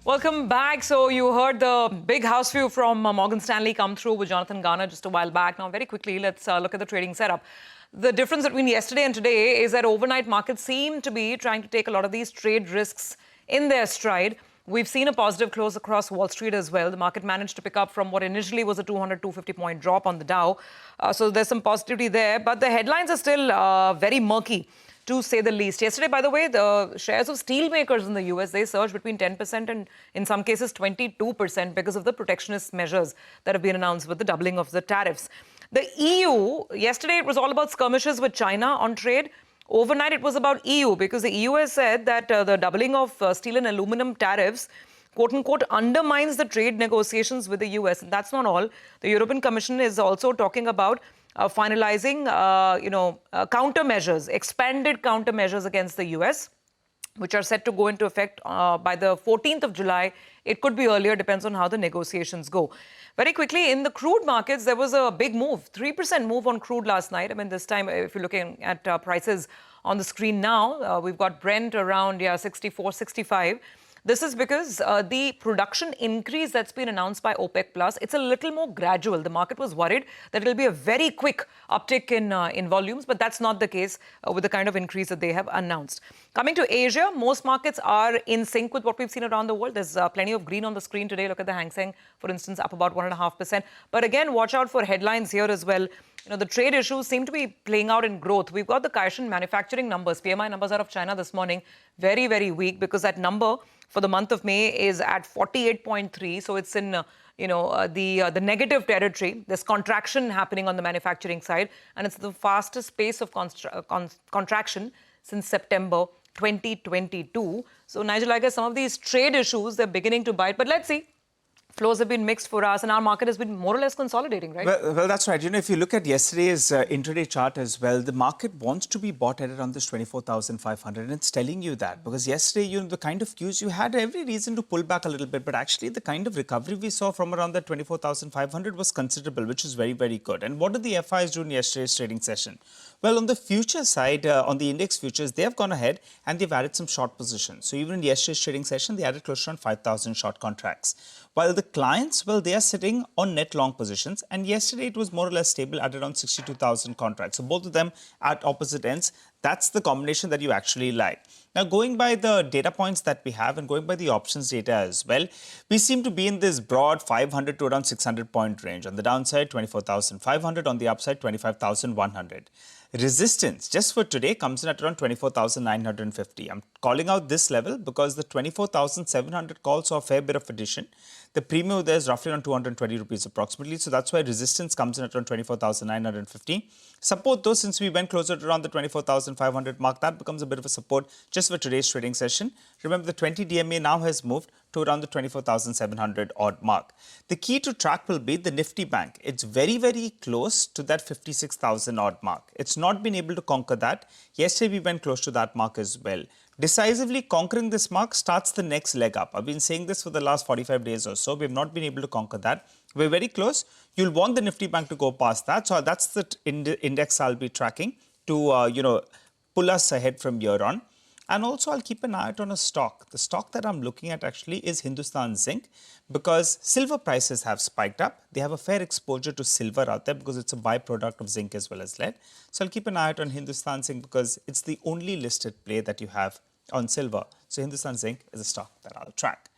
Welcome back. So you heard the big house view from Morgan Stanley come through with Jonathan Garner just a while back. Now, very quickly, let's look at the trading setup. The difference between yesterday and today is that overnight markets seem to be trying to take a lot of these trade risks in their stride. We've seen a positive close across Wall Street as well. The market managed to pick up from what initially was a 200, 250 point drop on the Dow. So there's some positivity there. But the headlines are still very murky, to say the least. Yesterday, by the way, the shares of steel makers in the US, they surged between 10% and in some cases 22% because of the protectionist measures that have been announced with the doubling of the tariffs. The EU, yesterday it was all about skirmishes with China on trade. Overnight it was about EU because the EU has said that the doubling of steel and aluminum tariffs quote-unquote undermines the trade negotiations with the US. And that's not all. The European Commission is also talking about finalizing, countermeasures, expanded countermeasures against the US, which are set to go into effect by the 14th of July. It could be earlier, depends on how the negotiations go. Very quickly, in the crude markets, there was a big move, 3% move on crude last night. I mean, this time, if you're looking at prices on the screen now, we've got Brent around 64, 65. This is because the production increase that's been announced by OPEC Plus, it's a little more gradual. The market was worried that it'll be a very quick uptick in volumes, but that's not the case with the kind of increase that they have announced. Coming to Asia, most markets are in sync with what we've seen around the world. There's plenty of green on the screen today. Look at the Seng, for instance, up about 1.5%. But again, watch out for headlines here as well. You know, the trade issues seem to be playing out in growth. We've got the Kaishan manufacturing numbers, PMI numbers out of China this morning, very, very weak because that number for the month of May is at 48.3. So it's in, the negative territory. There's contraction happening on the manufacturing side. And it's the fastest pace of contraction since September 2022. So, Nigel, I guess some of these trade issues, they're beginning to bite. But let's see. Flows have been mixed for us, and our market has been more or less consolidating, right? Well, that's right. You know, if you look at yesterday's intraday chart as well, the market wants to be bought at around this 24,500, and it's telling you that. Because yesterday, the kind of cues, you had every reason to pull back a little bit, but actually the kind of recovery we saw from around that 24,500 was considerable, which is very, very good. And what did the FIs do in yesterday's trading session? Well, on the future side, on the index futures, they have gone ahead and they've added some short positions. So even in yesterday's trading session, they added close to around 5,000 short contracts. While the clients, well, they are sitting on net long positions. And yesterday, it was more or less stable at around 62,000 contracts. So both of them at opposite ends. That's the combination that you actually like. Now, going by the data points that we have and going by the options data as well, we seem to be in this broad 500 to around 600 point range. On the downside, 24,500. On the upside, 25,100. Resistance just for today comes in at around 24,950. I'm calling out this level because the 24,700 calls for a fair bit of addition. The premium there is roughly around 220 rupees approximately. So that's why resistance comes in at around 24,950. Support though, since we went closer to around the 24,500 mark, that becomes a bit of a support just for today's trading session. Remember, the 20 DMA now has moved to around the 24,700 odd mark. The key to track will be the Nifty Bank. It's very, very close to that 56,000 odd mark. It's not been able to conquer that. Yesterday, we went close to that mark as well. Decisively conquering this mark starts the next leg up. I've been saying this for the last 45 days or so. We've not been able to conquer that. We're very close. You'll want the Nifty Bank to go past that. So that's the index I'll be tracking to, pull us ahead from here on. And also, I'll keep an eye out on a stock. The stock that I'm looking at actually is Hindustan Zinc because silver prices have spiked up. They have a fair exposure to silver out there because it's a byproduct of zinc as well as lead. So I'll keep an eye out on Hindustan Zinc because it's the only listed play that you have on silver. So Hindustan Zinc is a stock that I'll track.